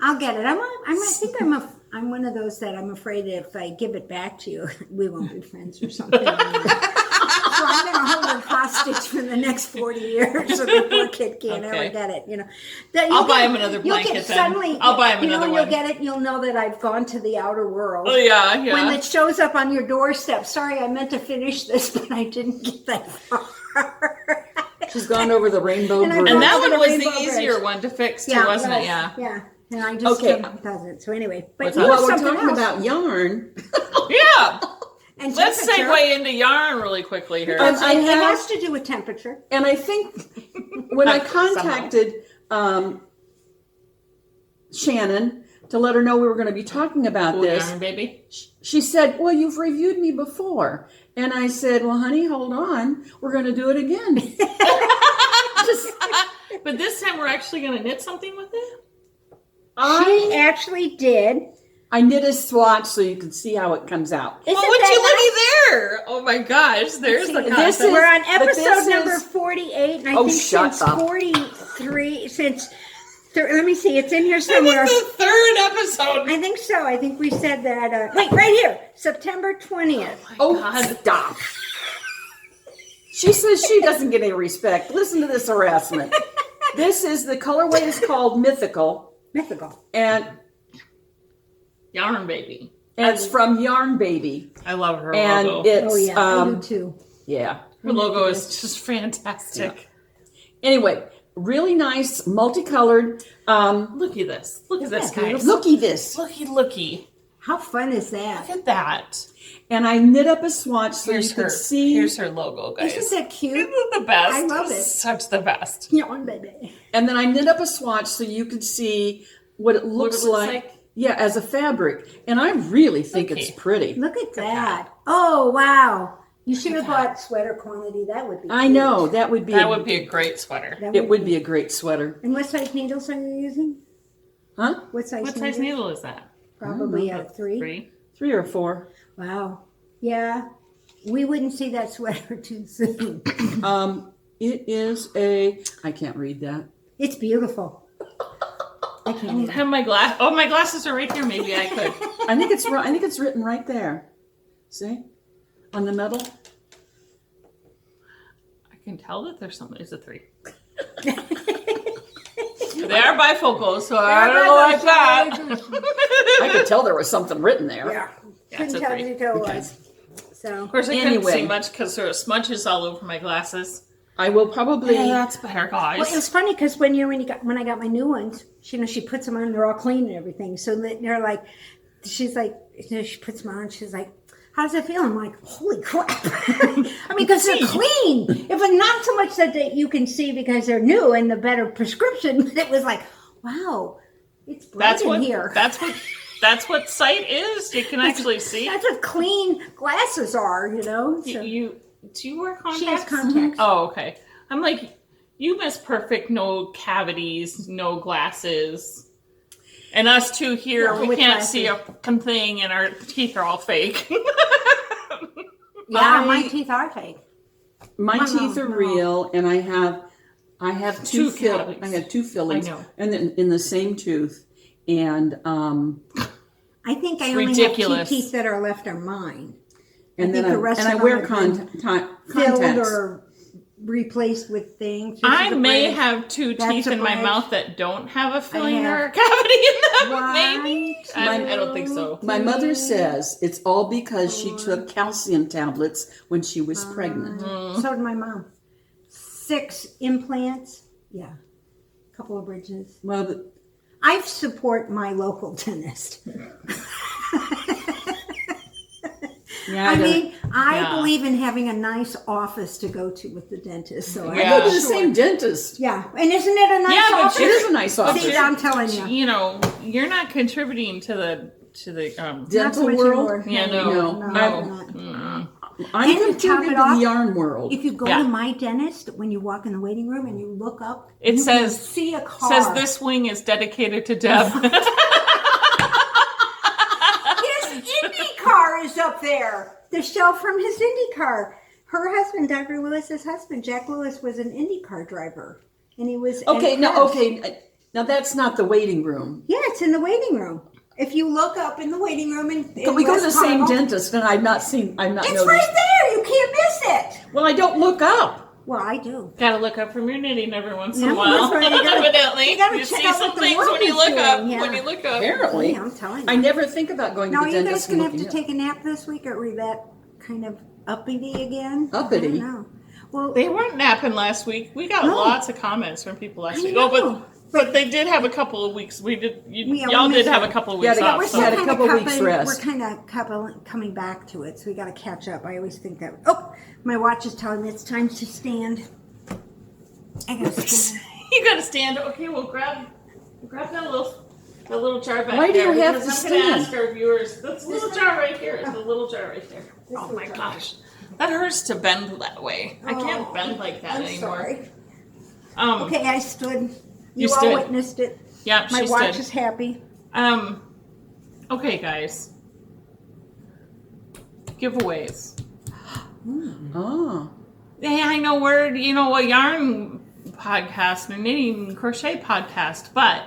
I'll get it. I'm one of those that I'm afraid if I give it back to you, we won't be friends or something. So I'm going to hold it hostage for the next 40 years so the poor kid can't ever get it. I'll buy him another blanket then. I'll buy him another one. You'll get it. You'll know that I've gone to the outer world. Oh, yeah. When it shows up on your doorstep. Sorry, I meant to finish this, but I didn't get that far. She's gone over the rainbow bridge. And that Over one the was rainbow the easier bridge. one to fix too, wasn't it? Yeah. Yeah. And I just doesn't. So anyway, but Well, we're something talking else. about yarn. Yeah. And Let's temperature. segue into yarn really quickly here. It has to do with temperature. And I think when I contacted Shannon to let her know we were going to be talking about Cool this, yarn, baby. she said, well, you've reviewed me before. And I said, well, honey, hold on. We're going to do it again. But this time we're actually going to knit something with it? She actually did. I knit a swatch so you can see how it comes out. Well, would you looky there? Oh my gosh, there's the concept. We're on but this episode number is- 48, and I Oh, think shut since up. 43, let me see, it's in here somewhere. This is the third episode. I think so. I think we said that. Wait, right here, September 20th. Oh, stop. She says she doesn't get any respect. Listen to this harassment. This is, the colorway is called Mythical. And Yarn baby. it's from Yarn Baby. I love her And logo. it's, Oh yeah, I do too. yeah. Her logo is just fantastic. Anyway, really nice, multicolored. Look at this. Look at this, guys. Looky this. Looky. How fun is that? Look at that. And I knit up a swatch so Here's you can her. see. Here's her logo, guys. Isn't that cute? Isn't it the best? I love it. Such the best. Yarn baby. And then I knit up a swatch so you could see what it looks like. Yeah, as a fabric. And I really think it's pretty. Look at that. Oh wow. You should have bought sweater quantity. That would be. I cute. know. That would be a great sweater. it would be a great sweater. And what size needles are you using? Huh? What size? What size needle is that? Probably a 3. 3 or 4. Wow. Yeah. We wouldn't see that sweater too soon. It is a, I can't read that. It's beautiful. I can't I either. have my glass. Oh, my glasses are right here. Maybe I could. I think it's written right there. See? On the metal. I can tell that there's something. It's a 3. They are bifocals, so I don't know like that. I could tell there was something written there. Yeah. It's Couldn't a tell 3. you who it was. So. Of course, I couldn't Anyway. see much because there were smudges all over my glasses. I will probably. Yeah, that's better, guys. Well, it was funny because when I got my new ones, she puts them on, they're all clean and everything. So they're like, she's like, she puts them on, she's like, how does it feel? I'm like, holy crap. I mean, because they're clean. If it's not so much that you can see because they're new and the better prescription, but it was like, wow, it's bright in here. That's what sight is. You can actually see. That's what clean glasses are, you know. So. Do you wear contacts? She has contacts. Oh, okay. I'm like, you miss perfect, no cavities, no glasses. And us two here, Yeah, we with can't glasses. see a fucking thing and our teeth are all fake. Yeah, my teeth are fake. My teeth are real, and I have two cavities. I have 2 fillings, I know. and then in the same tooth, and I think I only ridiculous. have 2 teeth that are left are mine. and then think the rest I of them wear have been contacts. Filled or replaced with things. This I is a may bridge. have 2 That's teeth a in my bridge. mouth that don't have a filling have- or a cavity in them. Right. Maybe. I don't think so. My mother says it's all because she took calcium tablets when she was pregnant. So did my mom. 6 implants. Yeah. A couple of bridges. Well, I support my local dentist. yeah, I believe in having a nice office to go to with the dentist. So I go to the same dentist. Yeah, and isn't it a nice Yeah, but office? It is a nice office. See, I'm telling you. You know, you're not contributing to the Dental much world. anymore. Yeah, No. I'm not. I'm And to considered top it in off, the yarn world. If you go Yeah. to my dentist, when you walk in the waiting room and you look up, It you says- can see a car. Says this wing is dedicated to Deb. His Indy car is up there. The shelf from his Indy car. Her husband, Dr. Lewis's husband, Jack Lewis, was an Indy car driver, and he was Okay, at now Crest. now that's not the waiting room. Yeah, it's in the waiting room. If you look up in the waiting room, and Can we go to the same dentist? And I've not It's noticed. right there. You can't miss it. Well, I don't look up. Well, I do. Gotta look up from your knitting every once in Yeah, a while. that's right. You gotta- Evidently, you gotta you check see out some what the things world when you is look doing, up. yeah. When you look up. Apparently, Yeah, I'm telling you. I never think about going No, to the you dentist. guys gonna have and to looking take a nap this week, or are we that kind of uppity again? Uppity? I don't know. Well, They weren't napping last week. We got No. lots of comments from people last I week. know. Oh, but they did have a couple of weeks. We did. We Y'all did missed have it. a couple of Yeah, weeks yeah, off. we're So. We had a still couple kind of weeks rest. We're kind of coming back to it, so we got to catch up. I always think that. Oh, my watch is telling me it's time to stand. I gotta stand. You gotta stand. Okay, well grab that little jar back Why do there. you have because to I'm gonna stand? ask our viewers. That's the little jar right here. It's the little jar right there. Oh my gosh, that hurts to bend that way. I can't bend like that I'm anymore. sorry. Um, Okay, I stood. You You all stood. witnessed it. Yeah, My she watch stood. is happy. Okay, guys. Giveaways. Oh. Yeah, I know we're a yarn podcast, a knitting crochet podcast, but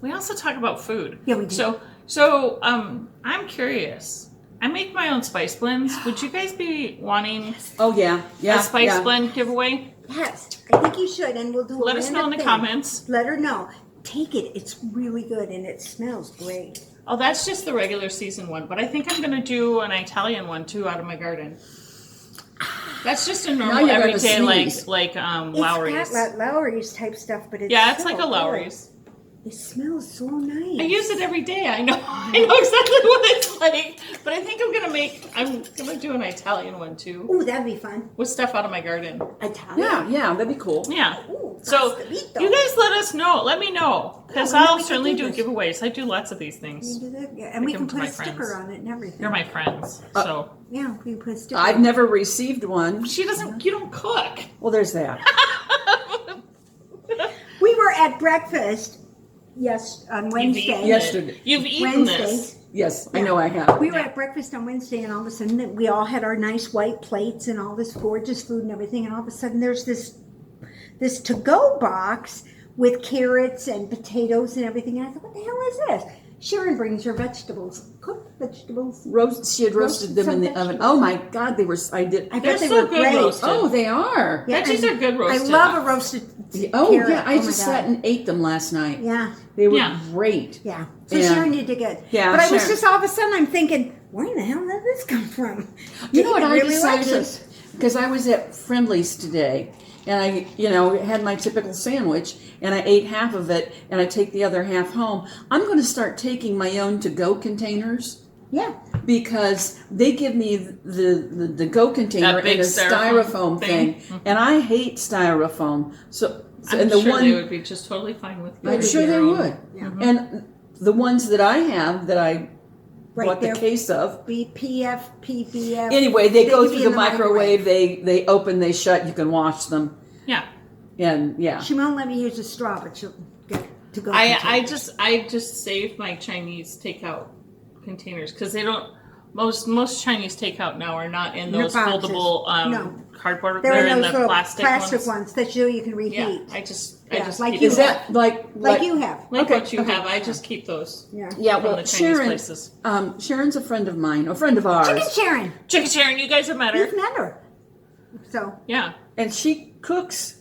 we also talk about food. Yeah, we do. So I'm curious. I make my own spice blends. Would you guys be wanting Oh yeah. Yeah. a spice yeah. blend giveaway? Yes, I think you should, and we'll do. Let us know in the comments. Let her know. Take it. It's really good, and it smells great. Oh, that's just the regular season one, but I think I'm gonna do an Italian one too out of my garden. That's just a normal you're gonna everyday sneeze. like Lowry's. It's got Lowry's type stuff, but it's Yeah, it's so like a good. Lowry's. It smells so nice. I use it every day. I know exactly what it's like. But I think I'm gonna do an Italian one too. Ooh, that'd be fun. With stuff out of my garden. Italian. Yeah. That'd be cool. Yeah. Ooh, So Mpito. you guys let us know. Let me know. Because Yeah, we I'll can certainly do do this. giveaways. I do lots of these You things. do that? Yeah, and we give can them to put my a sticker friends. on it and everything. You're my friends. So Yeah, we can put a sticker. I've on it. never received one. you don't cook. Well, there's that. We were at breakfast. Yes, on You've Wednesday. eaten it. Yesterday. You've eaten Wednesday. this. Yes, I know I have. We were at breakfast on Wednesday, and all of a sudden, we all had our nice white plates and all this gorgeous food and everything. And all of a sudden, there's this to-go box with carrots and potatoes and everything. And I thought, what the hell is this? Sharon brings her vegetables, cooked vegetables. She had roasted them in the some oven. vegetables. Oh my God, they were. I did. I They're bet they so were good great. roasted. Oh, they are. Yeah, Veggies and are good roasted. I love a roasted Oh carrot. yeah, I Oh, my just God. sat and ate them last night. Yeah, They were Yeah. great. yeah. So Yeah. Sharon did good. Yeah, But I was Sharon. just all of a sudden, I'm thinking, where in the hell did this come from? You know what David I really likes decided? this. Because I was at Friendly's today, and I, had my typical sandwich, and I ate half of it, and I take the other half home. I'm going to start taking my own to-go containers Yeah. because they give me the go container That big and a styrofoam styrofoam thing, and I hate styrofoam. So I'm and the sure one they would be just totally fine with you. I'm with sure your they own. would. And the ones that I have that I Right bought there. the case of. BPF, PPF. Anyway, they go could through be the in microwave. They open, they shut. You can wash them, Yeah. and yeah. She won't let me use a straw, but she'll get to go. I just saved my Chinese takeout containers because they don't. Most Chinese takeout now are not in They're those boxes. foldable No. cardboard. They're in in those the little plastic ones that you can reheat. Yeah, I just like keep you Is those. that like you have. Like Okay, what you okay. have. I just keep those. Yeah. Yeah, from well, the Chinese Sharon. places. Sharon's a friend of mine, a friend of ours, Chicken Sharon. Chicken Sharon, you guys have met her. You've met her. So Yeah. and she cooks.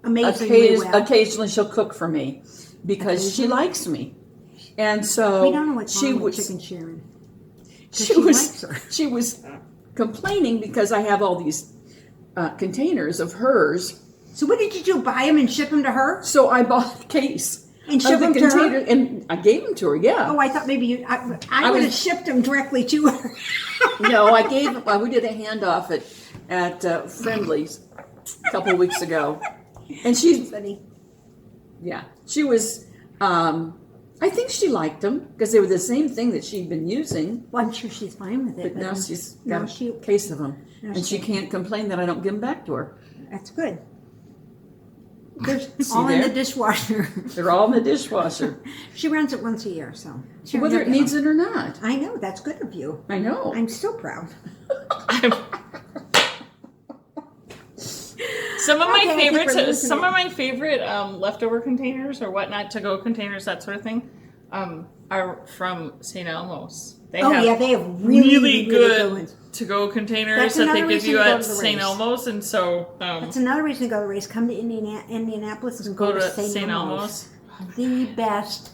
amazingly well. Occasionally, she'll cook for me because she likes me, and so We don't know what's she wrong with was. Chicken Sharon. She she was likes her. she was complaining because I have all these containers of hers. So what did you do? Buy them and ship them to her? So I bought a case And ship of the them to her? container, and I gave them to her. Yeah. Oh, I thought maybe you. I I would have was- shipped them directly to her. No, I gave. We did a handoff at Friendly's a couple of weeks ago, and she's Funny. yeah, she was I think she liked them because they were the same thing that she'd been using. Well, I'm sure she's fine with it. But now she's now got a case of them. now And she can't complain that I don't give them back to her. That's good. They're See all in there? the dishwasher. They're all in the dishwasher. She runs it once a year, so. Whether it needs it or not. I know, that's good of you. I know. I'm still proud. Some of my Okay, I think we're favorites, losing some it. of my favorite leftover containers or whatnot, to-go containers, that sort of thing, are from St. Elmo's. They Oh, have yeah, they have really good ones. to-go containers That's that they another give reason you to go at to the St. race. Elmo's, and so That's another reason to go to the race. Come to Indianapolis and go go to to St. Elmo's. The best,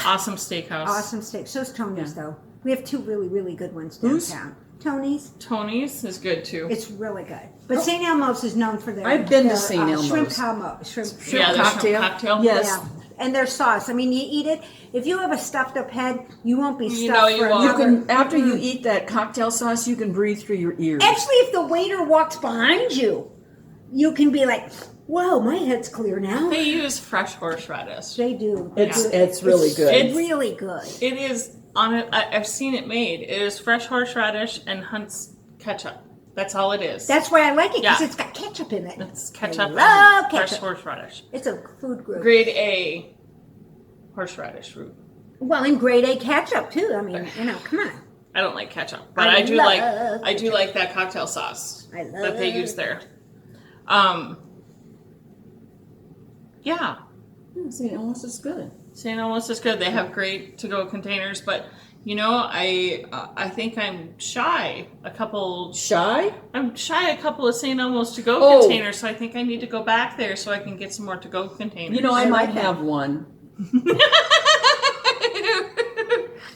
awesome steakhouse. awesome steak. So's Tony's, though. We have two really, really good ones Who's? downtown. Tony's. Tony's is good too. It's really good. But St. Elmo's is known for their I've been to their, St. Elmo's. Shrimp combo. Shrimp Yeah, their shrimp cocktail. Yes. Yeah. And their sauce. I mean, you eat it. If you have a stuffed up head, you won't be stuffed know you for won't. You another. can, after you eat that cocktail sauce, you can breathe through your ears. Actually, if the waiter walks behind you, you can be like, whoa, my head's clear now. They use fresh horseradish. They do. It's really good. It's really good. It is on it. I've seen it made. It is fresh horseradish and Hunt's ketchup. That's all it is. That's why I like it, because Yeah. it's got ketchup in it. It's ketchup love and fresh ketchup. horseradish. It's a food group. Grade A horseradish root. Well, and grade A ketchup, too. I mean, come on. I don't like ketchup, but I I do love like that cocktail sauce I love that they use there. Yeah, St. Elmo's is good. St. Elmo's is good. They have great to-go containers, but you know, I think I'm shy a couple. Shy? I'm shy a couple of St. Elmo's to-go Oh. containers, so I think I need to go back there so I can get some more to-go containers. You know, I I might like that. have one.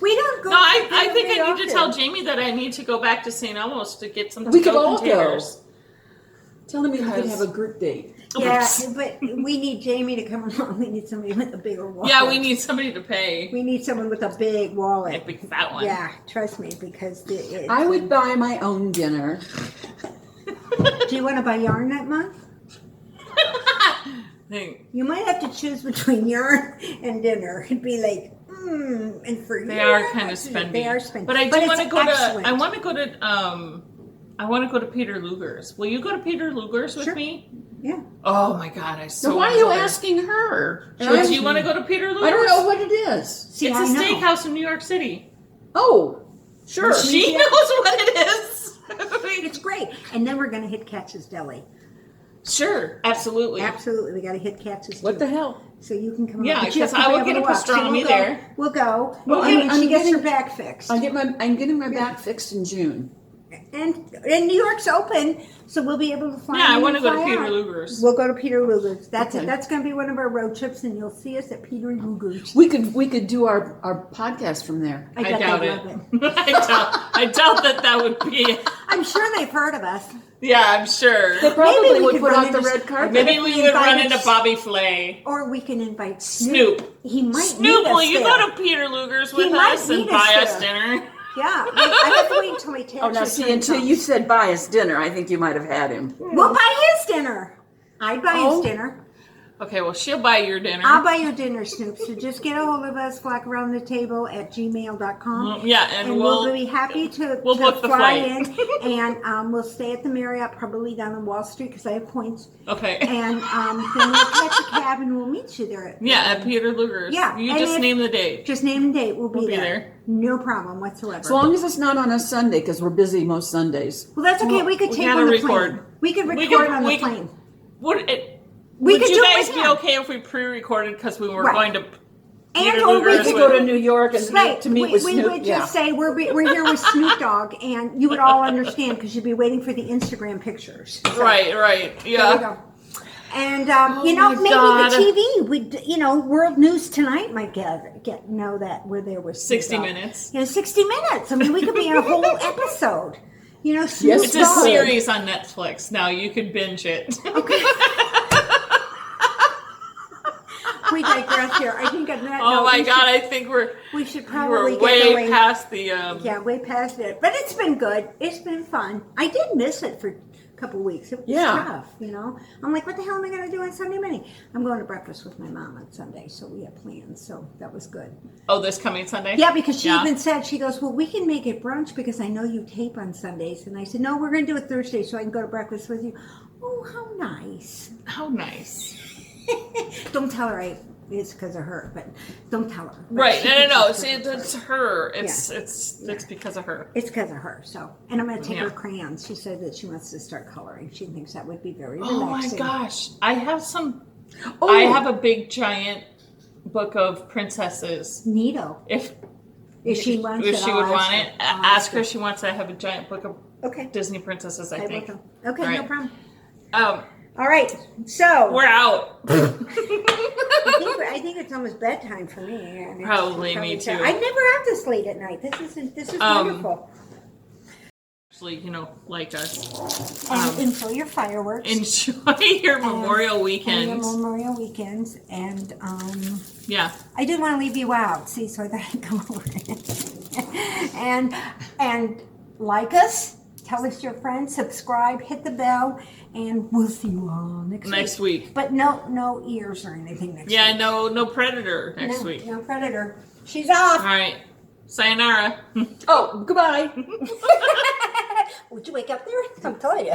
We don't go. No, I think very I need to often. tell Jamie that I need to go back to St. Elmo's to get some We could to-go all containers. go. Tell me we could Because- have a group date. Yeah, but we need Jamie to come along. We need somebody with a bigger wallet. Yeah, we need somebody to pay. We need someone with a big A wallet. big fat one. Yeah, trust me, because I would buy my own dinner. Do you want to buy yarn that month? They You might have to choose between yarn and dinner. It'd be like, and for you, are kind of spendy. They are spendy, But I do want to it's go excellent. to. I want to go to Peter Luger's. Will you go to Peter Luger's with Sure. me? Yeah. Oh my God, I so. So why are wanna you go there. asking her? Do you want to go to Peter Luger's? I don't know what it is. See, It's I a know. steakhouse in New York City. Oh, sure. She Yeah. knows what it is. It's great. And then we're going to hit Katz's Deli. Sure, absolutely. Absolutely. We got to hit Katz's What the hell? So you can come Yeah, along. But you have 'cause to I be will able get to a walk. pastrami we'll there. Go. We'll go. Well, and when I'm she gets getting- her back fixed. I'm getting my back fixed in June. And New York's open, so we'll be able to fly. Yeah, I in want to and go to fly Peter out. Luger's. We'll go to Peter Luger's. That's Okay. it. That's going to be one of our road trips, and you'll see us at Peter Luger's. We could do our podcast from there. I bet doubt they it. love it. I doubt that would be. I'm sure they've heard of us. Yeah, I'm sure. They probably Maybe we would could put run out the into- red carpet. Maybe If we we would run invited into Bobby Flay. Or we can invite Snoop. He might Snoop, meet us will you there. go to Peter Luger's He with might us and meet buy us us there. dinner? Yeah, I have to wait until he takes Oh, now his see, turn until comes. you said buy us dinner, I think you might have had him. We'll buy his dinner. I'd buy Oh. his dinner. Okay, well, she'll buy your dinner. I'll buy your dinner, Snoop. So just get a hold of us, flockaroundthetable@gmail.com. Yeah, and we'll be happy to, we'll to book the fly flight. in. And we'll stay at the Marriott, probably down on Wall Street because I have points. Okay. And then we'll catch a cab and we'll meet you there. Yeah, at Peter Luger's. Yeah, You and just if- name the date. Just name and date. We'll be, We'll be there. there. No problem whatsoever. As long as it's not on a Sunday, because we're busy most Sundays. Well, that's okay. Well, we could we take gotta on the record. plane. We could record We could- on we the could- plane. Would We could you do it guys with be him. okay if we pre-recorded because we were Right. going to And Peter or we Luger's To could with- go to New York and Right. to meet with we Snoop. would yeah. just say we're here with Snoop Dogg, and you would all understand because you'd be waiting for the Instagram pictures. So, Right, There we yeah. go. And Oh you know, my maybe God. the TV would, World News Tonight might get know that we're there with Snoop 60 Dogg. minutes. 60 minutes. I mean, we could be in a whole episode. Snoop It's a Dogg. series on Netflix. Now you could binge it. We got take breath here. I think on that Oh note, my God, I think we should we're probably get way going. past the. Yeah, way past it. But it's been good. It's been fun. I did miss it for a couple of weeks. It was tough, you know. I'm like, what the hell am I going to do on Sunday morning? I'm going to breakfast with my mom on Sunday, so we have plans. So that was good. Oh, this coming Sunday? Yeah, because she even said, she goes, well, we can make it brunch because I know you tape on Sundays. And I said, no, we're going to do it Thursday so I can go to breakfast with you. Oh, how nice. How nice. Don't tell her it's because of her, but don't tell her. But Right? she No. thinks See, it's her. It's because of her. It's because of her. So, and I'm going to take her crayons. She said that she wants to start coloring. She thinks that would be very relaxing. Oh my gosh! I have some. I have a big giant book of princesses. Neato. If she wants it, she I'll would ask want her. it, I'll ask ask her her. if she wants. I have a giant book of Okay. Disney princesses. I think. Okay, All no right. problem. Um, All right. So we're out. I think it's almost bedtime for me. And it's Probably me too. I never have this late at night. This is wonderful. Actually, like us. And enjoy your fireworks. Enjoy your Memorial and weekend. your Memorial weekends. And Yeah. I didn't want to leave you out. See, so I thought I'd come over. and like us, tell us your friends, subscribe, hit the bell, and we'll see you all next week. But no ears or anything next week. Yeah, no predator next week. No predator. She's off. All right. Sayonara. Oh, goodbye. Would you wake up there? I'm telling you.